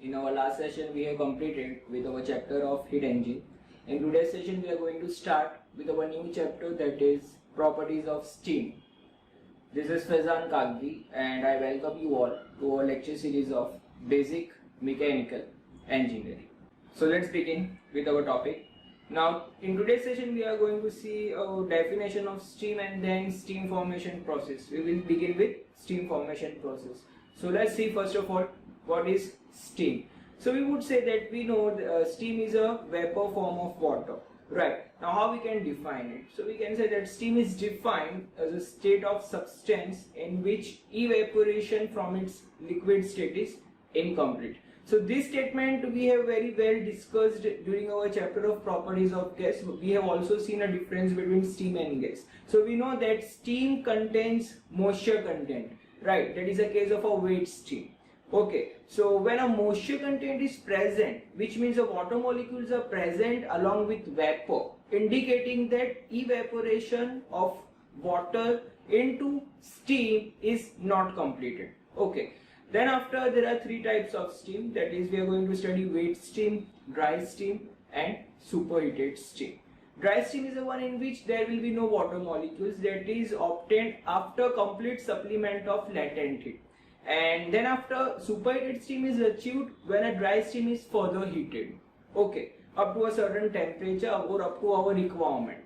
In our last session we have completed with our chapter of heat engine. In today's session we are going to start with our new chapter, that is properties of steam. This is Faizan Kagvi and I welcome you all to our lecture series of basic mechanical engineering. So let's begin with our topic. Now in today's session we are going to see a definition of steam and then steam formation process. We will begin with steam formation process. So let's see first of all what is steam. So we would say that we know steam is a vapor form of water, right? Now how we can define it? So we can say that steam is defined as a state of substance in which evaporation from its liquid state is incomplete. So this statement we have very well discussed during our chapter of properties of gas. We have also seen a difference between steam and gas. So we know that steam contains moisture content, right? That is a case of a wet steam. Okay, so when a moisture content is present, which means the water molecules are present along with vapor, indicating that evaporation of water into steam is not completed. Okay, then after there are three types of steam, that is we are going to study wet steam, dry steam and superheated steam. Dry steam is the one in which there will be no water molecules, that is obtained after complete supplement of latent heat. And then after superheated steam is achieved when a dry steam is further heated, okay, up to a certain temperature or up to our requirement.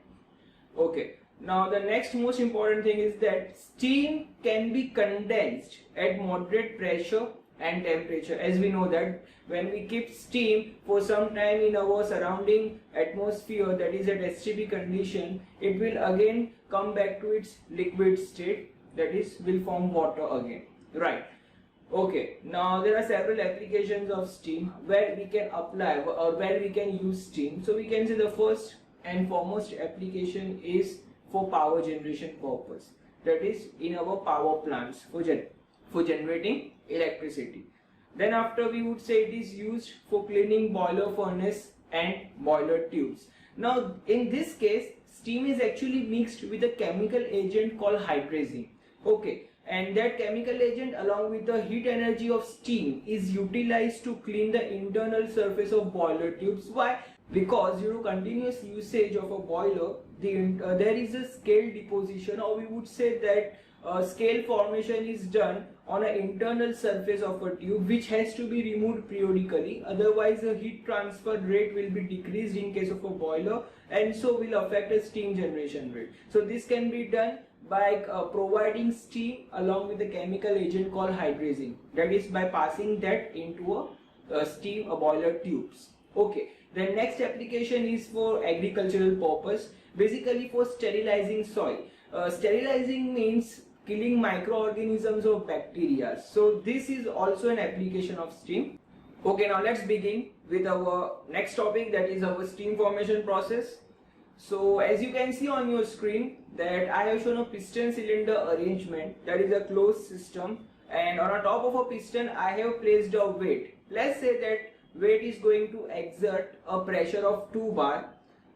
Okay, now the next most important thing is that steam can be condensed at moderate pressure and temperature. As we know that when we keep steam for some time in our surrounding atmosphere, that is at STP condition, it will again come back to its liquid state, that is will form water again, right? Okay, now there are several applications of steam where we can apply or where we can use steam. So we can say the first and foremost application is for power generation purpose, that is in our power plants for generating electricity. Then after we would say it is used for cleaning boiler furnace and boiler tubes. Now in this case steam is actually mixed with a chemical agent called hydrazine, okay, and that chemical agent along with the heat energy of steam is utilized to clean the internal surface of boiler tubes. Why? Because due to continuous usage of a boiler, there is a scale deposition, or we would say that scale formation is done on an internal surface of a tube, which has to be removed periodically, otherwise the heat transfer rate will be decreased in case of a boiler and so will affect a steam generation rate. So this can be done by providing steam along with the chemical agent called hydrazine, that is by passing that into a steam boiler tubes. Okay, the next application is for agricultural purpose, basically for sterilizing soil. Sterilizing means killing microorganisms or bacteria. So this is also an application of steam. Okay, now let's begin with our next topic, that is our steam formation process. So as you can see on your screen that I have shown a piston cylinder arrangement, that is a closed system, and on the top of a piston I have placed a weight. Let's say that weight is going to exert a pressure of 2 bar,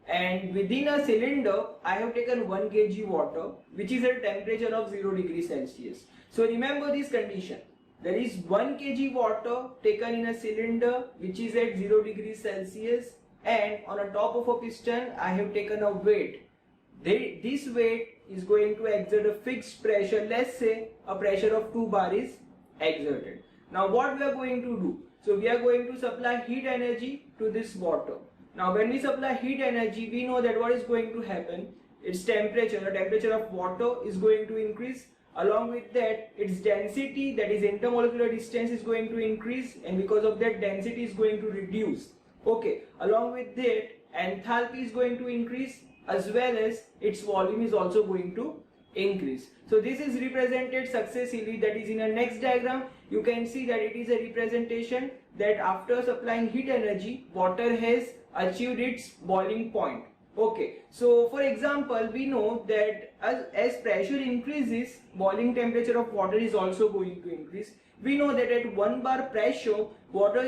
and within a cylinder I have taken 1 kg water which is at temperature of 0 degrees Celsius. So remember this condition, there is 1 kg water taken in a cylinder which is at 0 degrees Celsius, and on the top of a piston I have taken a weight. This weight is going to exert a fixed pressure. Let's say a pressure of 2 bar is exerted. Now what we are going to do? So we are going to supply heat energy to this water. Now when we supply heat energy, we know that what is going to happen, its temperature, the temperature of water is going to increase. Along with that, its density, that is intermolecular distance, is going to increase, and because of that density is going to reduce. Okay, along with that enthalpy is going to increase, as well as its volume is also going to increase. So this is represented successively, that is in a next diagram you can see that it is a representation that after supplying heat energy water has achieved its boiling point. Okay, so for example we know that as pressure increases, boiling temperature of water is also going to increase. We know that at 1 bar pressure water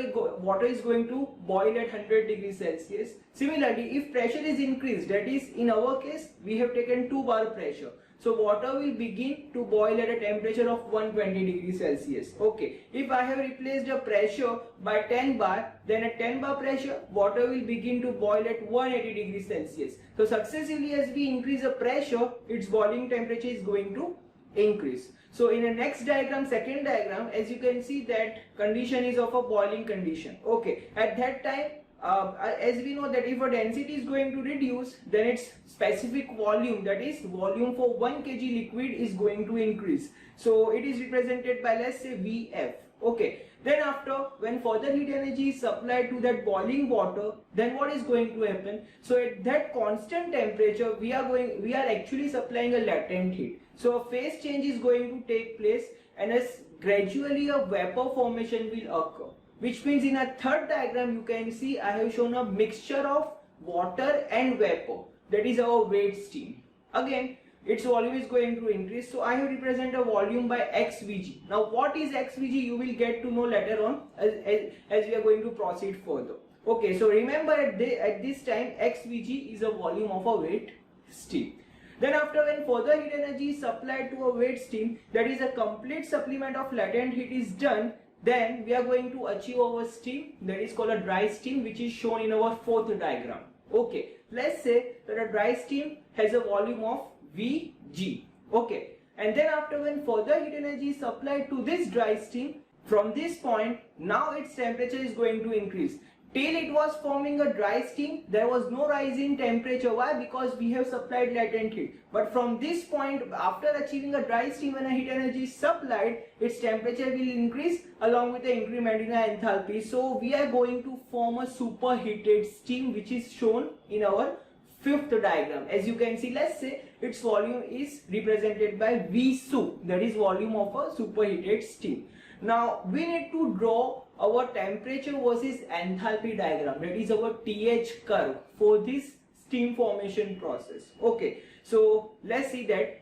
is going to boil at 100 degrees Celsius. Similarly, if pressure is increased, that is in our case we have taken 2 bar pressure, So water will begin to boil at a temperature of 120 degrees Celsius. Okay, if I have replaced a pressure by 10 bar, then at 10 bar pressure, water will begin to boil at 180 degrees Celsius. So successively as we increase the pressure, its boiling temperature is going to increase. So in the next diagram, second diagram, as you can see that condition is of a boiling condition. Okay, at that time, as we know that if a density is going to reduce, then its specific volume, that is volume for 1 kg liquid, is going to increase. So it is represented by, let's say, Vf. Okay, then after, when further heat energy is supplied to that boiling water, then what is going to happen? So at that constant temperature, we are actually supplying a latent heat. So a phase change is going to take place, and as gradually a vapor formation will occur. Which means in a third diagram, you can see I have shown a mixture of water and vapor. That is our wet steam. Again, its volume is going to increase. So I have represented a volume by XVG. Now what is XVG? You will get to know later on as we are going to proceed further. Okay, so remember at this time XVG is a volume of a wet steam. Then after, when further heat energy is supplied to a wet steam, that is a complete supplement of latent heat is done, then we are going to achieve our steam, that is called a dry steam, which is shown in our fourth diagram. Okay, let's say that a dry steam has a volume of Vg. Okay, and then after, when further heat energy is supplied to this dry steam, from this point, now its temperature is going to increase. Till it was forming a dry steam, there was no rise in temperature. Why? Because we have supplied latent heat. But from this point, after achieving a dry steam, when a heat energy is supplied, its temperature will increase along with the increment in the enthalpy. So we are going to form a superheated steam, which is shown in our fifth diagram. As you can see, let's say its volume is represented by Vsup, that is volume of a superheated steam. Now we need to draw our temperature versus enthalpy diagram, that is our TH curve for this steam formation process. Okay, so let's see that.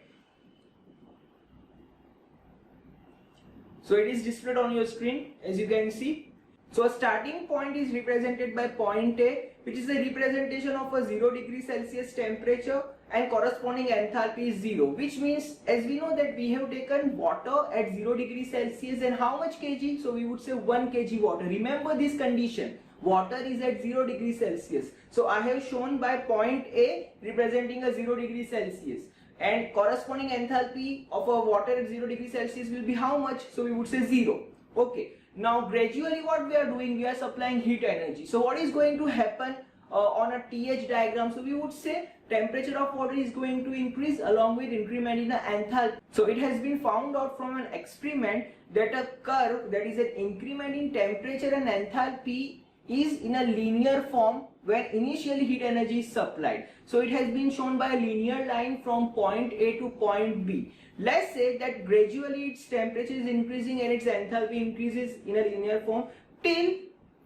So it is displayed on your screen, as you can see. So a starting point is represented by point A, which is a representation of a 0 degree Celsius temperature, and corresponding enthalpy is 0, which means, as we know that we have taken water at 0 degree Celsius, and how much kg? So we would say 1 kg water. Remember this condition, water is at 0 degree Celsius. So I have shown by point A representing a 0 degree Celsius, and corresponding enthalpy of a water at 0 degree Celsius will be how much? So we would say 0. Okay, now gradually what we are doing, we are supplying heat energy. So what is going to happen on a TH diagram? So we would say temperature of water is going to increase along with increment in the enthalpy. So it has been found out from an experiment that a curve, that is an increment in temperature and enthalpy, is in a linear form when initially heat energy is supplied. So it has been shown by a linear line from point A to point B. Let's say that gradually its temperature is increasing and its enthalpy increases in a linear form till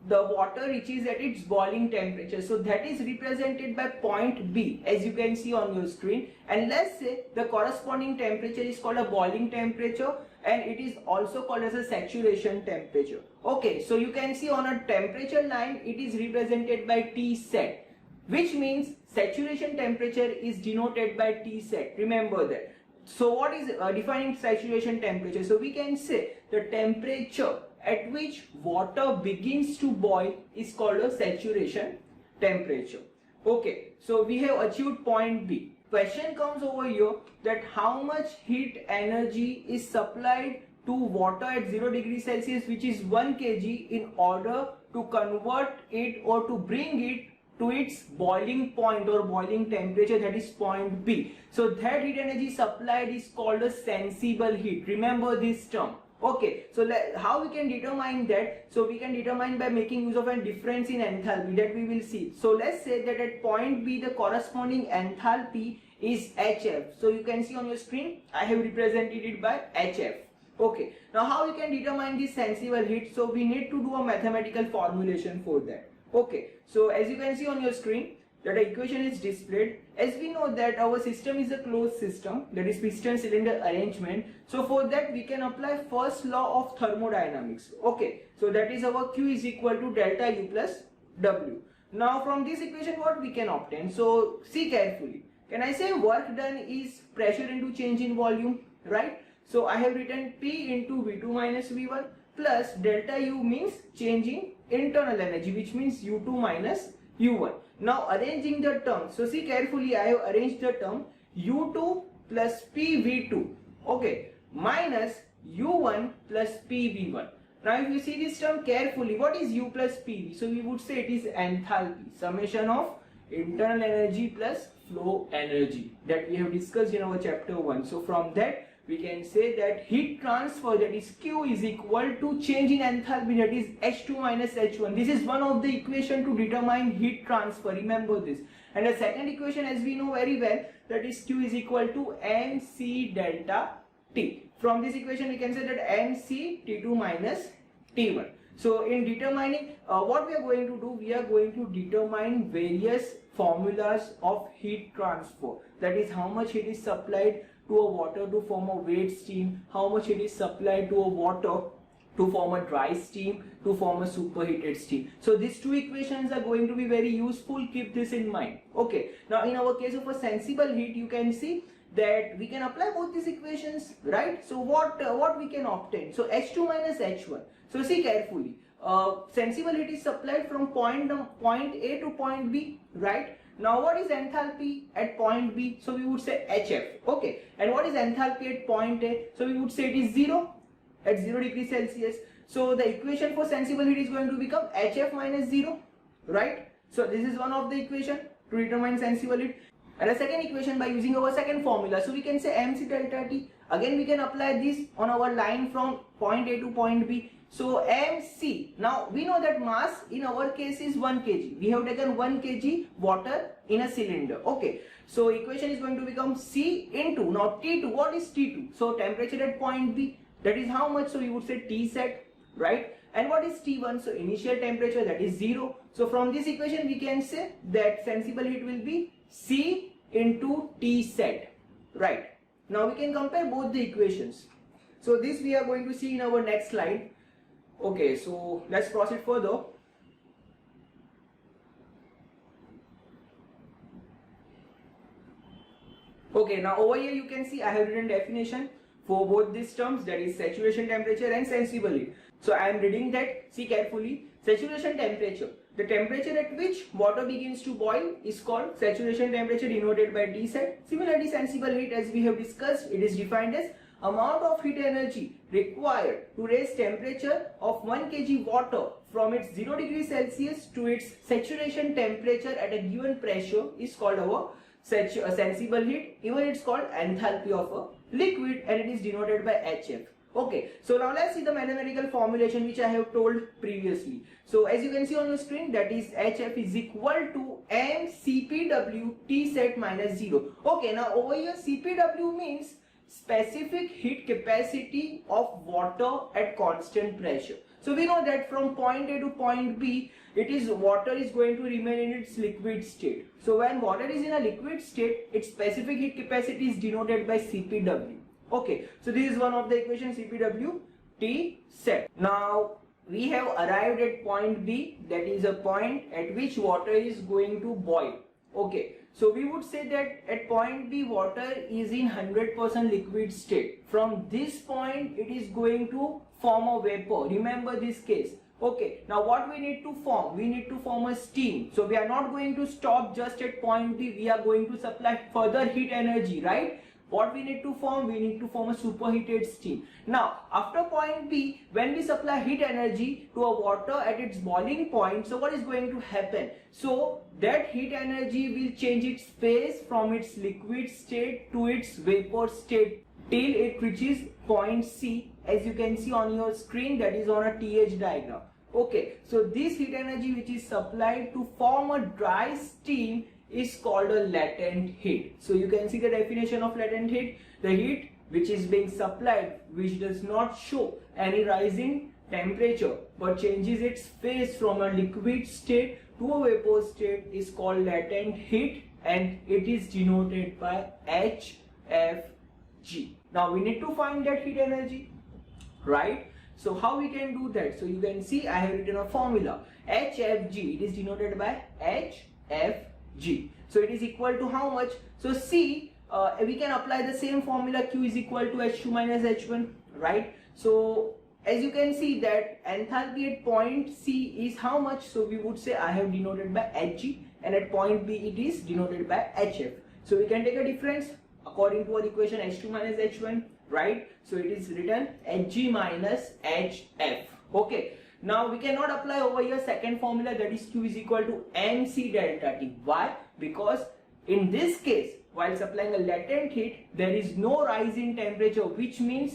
the water reaches at its boiling temperature. So that is represented by point B, as you can see on your screen. And let's say the corresponding temperature is called a boiling temperature, and it is also called as a saturation temperature. Okay, so you can see on a temperature line it is represented by T set, which means saturation temperature is denoted by T set. Remember that. So what is defining saturation temperature? So we can say the temperature at which water begins to boil is called a saturation temperature. Okay, so we have achieved point B. Question comes over here that how much heat energy is supplied to water at 0 degree Celsius, which is 1 kg, in order to convert it or to bring it to its boiling point or boiling temperature, that is point B. So that heat energy supplied is called a sensible heat. Remember this term. Okay, so how we can determine that? So we can determine by making use of a difference in enthalpy that we will see. So let's say that at point B the corresponding enthalpy is HF. So you can see on your screen I have represented it by HF. Okay, now how we can determine this sensible heat? So we need to do a mathematical formulation for that. Okay, so as you can see on your screen, that equation is displayed. As we know that our system is a closed system, that is piston cylinder arrangement. So for that we can apply first law of thermodynamics. Okay, so that is our Q is equal to delta U plus W. Now from this equation what we can obtain? So see carefully. Can I say work done is pressure into change in volume, right? So I have written P into V2 minus V1 plus delta U means change in internal energy, which means U2 minus U1. Now arranging the terms, so see carefully, I have arranged the term U2 plus PV2, okay, minus U1 plus PV1. Now if you see this term carefully, what is U plus PV? So we would say it is enthalpy, summation of internal energy plus flow energy, that we have discussed in our chapter 1. So from that we can say that heat transfer, that is Q, is equal to change in enthalpy, that is H2 minus H1. This is one of the equation to determine heat transfer, remember this. And the second equation, as we know very well, that is Q is equal to mc delta T. From this equation we can say that mc T2 minus T1. So in determining what we are going to do, we are going to determine various formulas of heat transfer, that is how much heat is supplied to a water to form a wet steam, how much it is supplied to a water to form a dry steam, to form a superheated steam. So these two equations are going to be very useful, keep this in mind. Okay, now in our case of a sensible heat, you can see that we can apply both these equations, right? So what we can obtain? So H2 minus H1. So see carefully, sensible heat is supplied from point A to point B, right? Now what is enthalpy at point B? So we would say HF, okay. And what is enthalpy at point A? So we would say it is 0, at 0 degrees Celsius. So the equation for sensible heat is going to become HF minus 0, right? So this is one of the equation to determine sensible heat. And a second equation by using our second formula. So we can say mc delta T. Again we can apply this on our line from point A to point B. So mc, now we know that mass in our case is 1 kg. We have taken 1 kg water in a cylinder. Okay. So equation is going to become C into, now T2, what is T2? So temperature at point B, that is how much? So we would say T set, right? And what is T1? So initial temperature, that is 0. So from this equation we can say that sensible heat will be C into T set, right? Now we can compare both the equations. So this we are going to see in our next slide. Okay, so let's proceed further. Okay, now over here you can see I have written definition for both these terms, that is saturation temperature and sensible heat. So I am reading that, see carefully. Saturation temperature, the temperature at which water begins to boil, is called saturation temperature, denoted by T set. Similarly, sensible heat, as we have discussed, it is defined as amount of heat energy required to raise temperature of 1 kg water from its 0 degree Celsius to its saturation temperature at a given pressure is called our sensible heat. Even it's called enthalpy of a liquid, and it is denoted by HF. Okay, so now let's see the mathematical formulation which I have told previously. So as you can see on your screen, that is HF is equal to mCpW T set minus 0. Okay, now over here CpW means specific heat capacity of water at constant pressure. So we know that from point A to point B, it is water is going to remain in its liquid state. So when water is in a liquid state, its specific heat capacity is denoted by CpW. Okay, so this is one of the equations, CpW T set. Now we have arrived at point B, that is a point at which water is going to boil. Okay, so we would say that at point B water is in 100% liquid state. From this point it is going to form a vapor. Remember this case. Okay, now what we need to form? We need to form a steam. So we are not going to stop just at point B. We are going to supply further heat energy, right? What we need to form? We need to form a superheated steam. Now after point B, when we supply heat energy to a water at its boiling point, so what is going to happen? So that heat energy will change its phase from its liquid state to its vapor state till it reaches point C, as you can see on your screen, that is on a TH diagram. Okay, so this heat energy which is supplied to form a dry steam is called a latent heat. So you can see the definition of latent heat: the heat which is being supplied, which does not show any rising temperature but changes its phase from a liquid state to a vapor state, is called latent heat, and it is denoted by HFG. Now we need to find that heat energy, right? So how we can do that? So you can see I have written a formula, HFG. It is denoted by HFG. So it is equal to how much? So C, we can apply the same formula, Q is equal to H2 minus H1, right? So as you can see that enthalpy at point C is how much? So we would say I have denoted by Hg, and at point B it is denoted by Hf. So we can take a difference according to our equation H2 minus H1, right? So it is written Hg minus Hf. Okay. Now we cannot apply over here second formula, that is Q is equal to mc delta T. Why? Because in this case, while supplying a latent heat, there is no rise in temperature, which means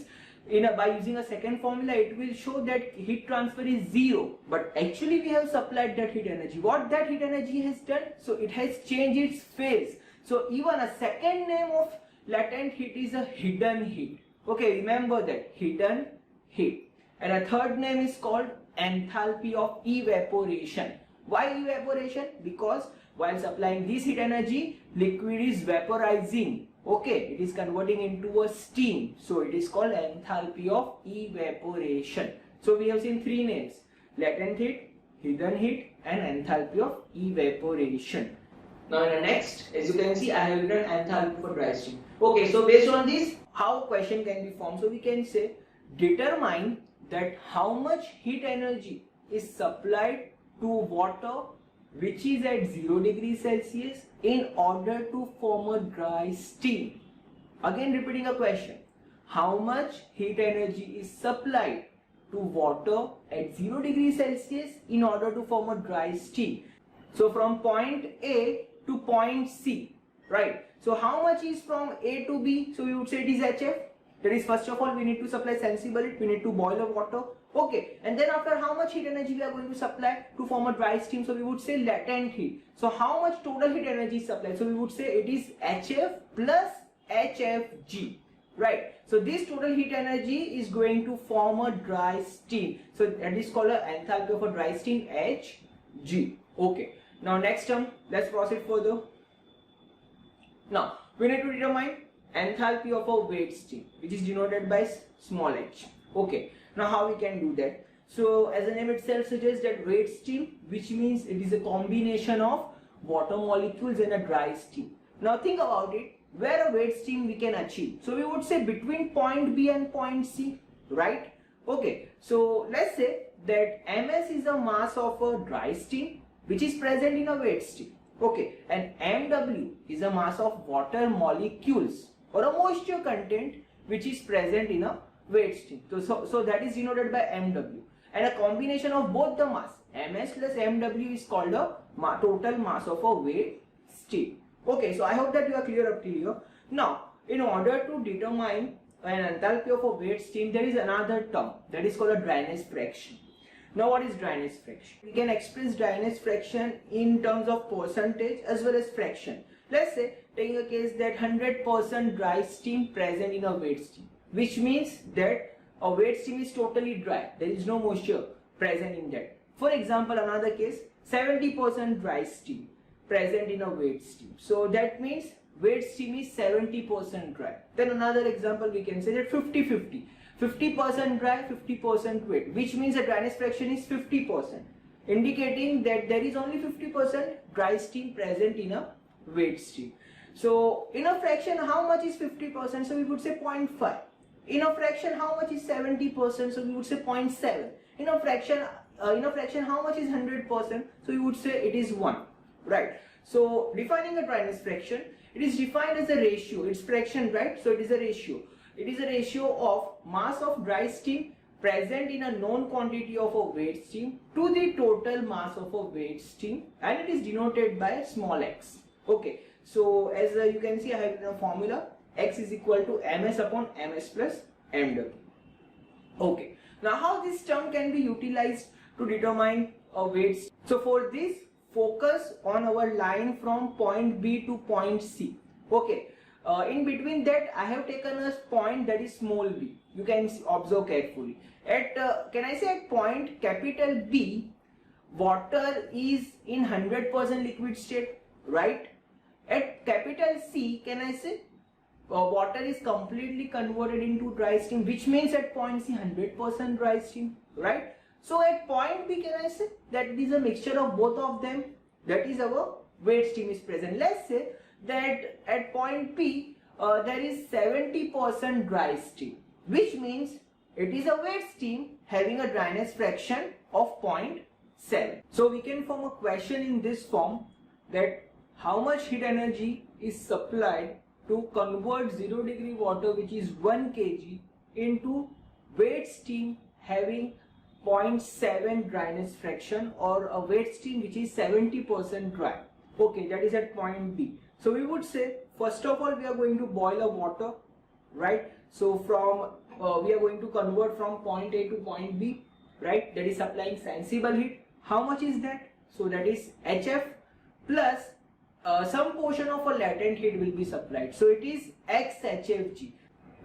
by using a second formula, it will show that heat transfer is zero. But actually we have supplied that heat energy. What that heat energy has done? So it has changed its phase. So even a second name of latent heat is a hidden heat. Okay, remember that, hidden heat. And a third name is called enthalpy of evaporation. Why evaporation? Because while supplying this heat energy, liquid is vaporizing. Okay, it is converting into a steam. So it is called enthalpy of evaporation. So we have seen three names: latent heat, hidden heat, and enthalpy of evaporation. Now in the next, as you can see, I have written enthalpy for dry steam. Okay, so based on this, how question can be formed? So we can say, determine that how much heat energy is supplied to water which is at 0 degrees Celsius in order to form a dry steam. Again repeating a question, how much heat energy is supplied to water at 0 degrees Celsius in order to form a dry steam? So from point A to point C, right? So how much is from A to B? So we would say it is HF. That is, first of all, we need to supply sensible heat, we need to boil the water. Okay, and then after, how much heat energy we are going to supply to form a dry steam? So we would say latent heat. So how much total heat energy is supplied? So we would say it is HF plus HFG, right? So this total heat energy is going to form a dry steam. So that is called an enthalpy of a dry steam, Hg. Okay, now next term, let's proceed further. Now we need to determine enthalpy of a wet steam, which is denoted by small h. Okay, now how we can do that? So as the name itself suggests, that wet steam, which means it is a combination of water molecules and a dry steam. Now think about it, where a wet steam we can achieve. So we would say between point B and point C, right? Okay, so let's say that Ms is the mass of a dry steam which is present in a wet steam. Okay, and Mw is the mass of water molecules or a moisture content which is present in a wet steam. So that is denoted by Mw, and a combination of both the mass Ms plus Mw is called a total mass of a wet steam. Okay, so I hope that you are clear up to here. Now in order to determine an enthalpy of a wet steam, there is another term that is called a dryness fraction. Now what is dryness fraction? We can express dryness fraction in terms of percentage as well as fraction. Let's say, taking a case that 100% dry steam present in a wet steam, which means that a wet steam is totally dry, there is no moisture present in that. For example, another case, 70% dry steam present in a wet steam. So that means wet steam is 70% dry. Then another example, we can say that 50-50. 50% dry, 50% wet, which means the dryness fraction is 50%, indicating that there is only 50% dry steam present in a wet steam. So in a fraction, how much is 50%? So we would say 0.5. In a fraction, how much is 70%? So we would say 0.7. In a fraction, how much is 100%? So we would say it is 1, right? So defining a dryness fraction, it is defined as a ratio. It's fraction, right? So it is a ratio. It is a ratio of mass of dry steam present in a known quantity of a wet steam to the total mass of a wet steam, and it is denoted by small x. Okay, so as you can see, I have a formula, x is equal to ms upon ms plus mw. Okay, now how this term can be utilized to determine a wet steam? So for this, focus on our line from point B to point C. Okay, in between that, I have taken a point that is small b. You can observe carefully. At can I say at point capital B, water is in 100% liquid state, right? At capital C, can I say water is completely converted into dry steam, which means at point C 100% dry steam, right? So at point B, can I say that it is a mixture of both of them? That is our wet steam is present. Let's say that at point P there is 70% dry steam, which means it is a wet steam having a dryness fraction of 0.7. So we can form a question in this form, that how much heat energy is supplied to convert 0 degree water, which is 1 kg, into wet steam having 0.7 dryness fraction, or a wet steam which is 70% dry. Okay, that is at point B. So we would say, first of all, we are going to boil a water, right? So from we are going to convert from point A to point B, right? That is supplying sensible heat. How much is that? So that is HF plus some portion of a latent heat will be supplied. So it is XHFG.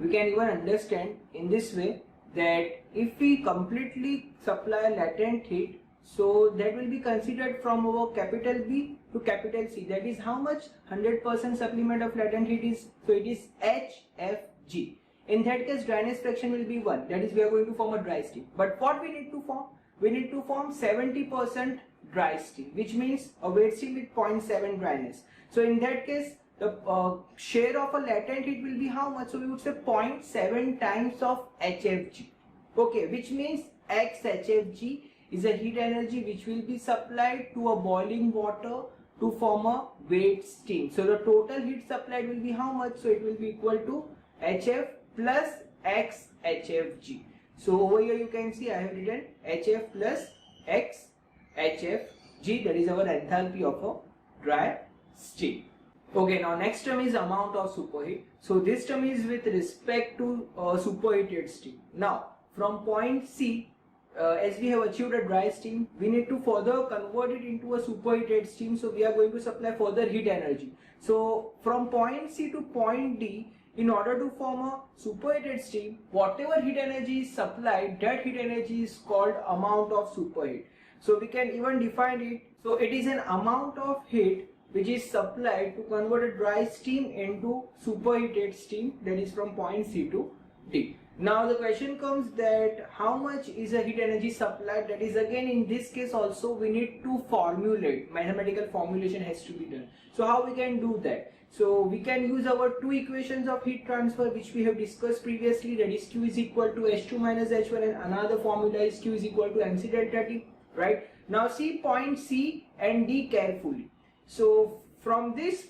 We can even understand in this way that if we completely supply latent heat, so that will be considered from our capital B to capital C. That is how much 100% supplement of latent heat is. So it is HFG. In that case, dryness fraction will be 1. That is, we are going to form a dry steam. But what we need to form? We need to form 70% dry steam, which means a wet steam with 0.7 dryness. So in that case, the share of a latent heat will be how much? So we would say 0.7 times of HFG. Okay, which means XHFG is a heat energy which will be supplied to a boiling water to form a wet steam. So the total heat supplied will be how much? So it will be equal to HF plus XHFG. So over here you can see I have written HF plus XHFG, that is our enthalpy of a dry steam. Okay, now next term is amount of superheat. So this term is with respect to superheated steam. Now from point C, as we have achieved a dry steam, we need to further convert it into a superheated steam. So we are going to supply further heat energy. So from point C to point D, in order to form a superheated steam, whatever heat energy is supplied, that heat energy is called amount of superheat. So we can even define it. So it is an amount of heat which is supplied to convert a dry steam into superheated steam, that is from point C to D. Now the question comes that how much is a heat energy supplied? That is, again in this case also we need to formulate, mathematical formulation has to be done. So how we can do that? So we can use our two equations of heat transfer which we have discussed previously, that is Q is equal to H2 minus H1, and another formula is Q is equal to MC delta T, right? Now see point C and D carefully. So from these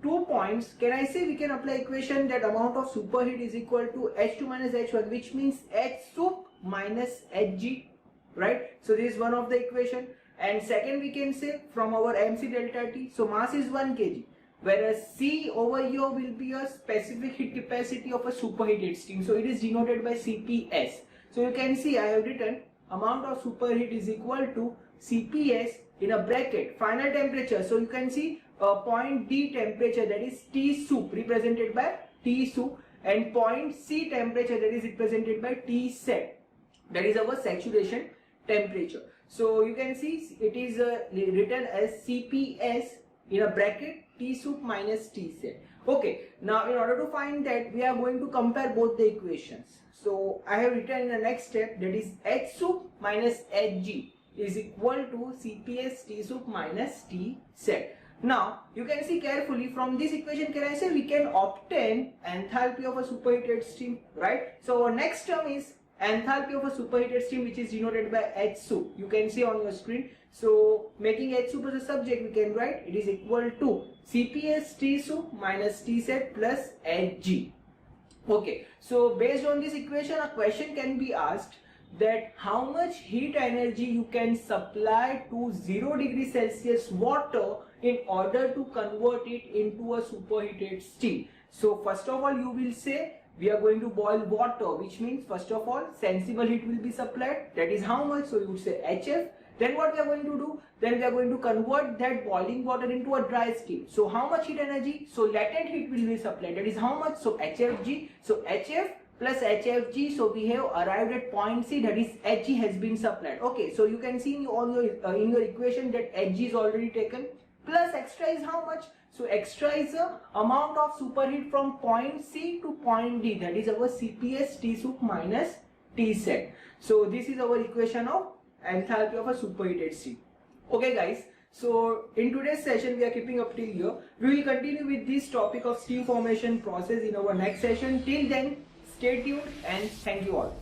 2 points, can I say we can apply equation that amount of superheat is equal to H2 minus H1, which means H sup minus Hg, right? So this is one of the equation. And second, we can say from our MC delta T, so mass is 1 kg, whereas C over here will be a specific heat capacity of a superheated steam. So it is denoted by CPS. So you can see I have written amount of superheat is equal to CPS in a bracket final temperature. So you can see point D temperature, that is T sup, represented by T sup, and point C temperature, that is represented by T set, that is our saturation temperature. So you can see it is written as CPS in a bracket T sup minus T set. Okay, now in order to find that, we are going to compare both the equations. So I have written in the next step, that is H sup minus Hg is equal to CPS T sup minus T set. Now you can see carefully from this equation, can I say we can obtain enthalpy of a superheated steam, right? So our next term is enthalpy of a superheated steam, which is denoted by H sup. You can see on your screen. So making H sup as a subject, we can write it is equal to CPS T sup minus T set plus Hg. Okay, so based on this equation, a question can be asked that how much heat energy you can supply to 0 degree Celsius water in order to convert it into a superheated steam. So first of all, you will say we are going to boil water, which means first of all sensible heat will be supplied, that is how much? So you would say HF. Then what we are going to do? Then we are going to convert that boiling water into a dry steam. So how much heat energy? So latent heat will be supplied, that is how much? So HFG. So HF plus HFG, so we have arrived at point C, that is Hg has been supplied. Okay, so you can see in your equation that Hg is already taken, plus extra is how much? So extra is the amount of superheat from point C to point D, that is our CPS T sup minus T set. So this is our equation of enthalpy of a superheated steam. Okay guys, So in today's session we are keeping up till here. We will continue with this topic of steam formation process in our next session. Till then, stay tuned and thank you all.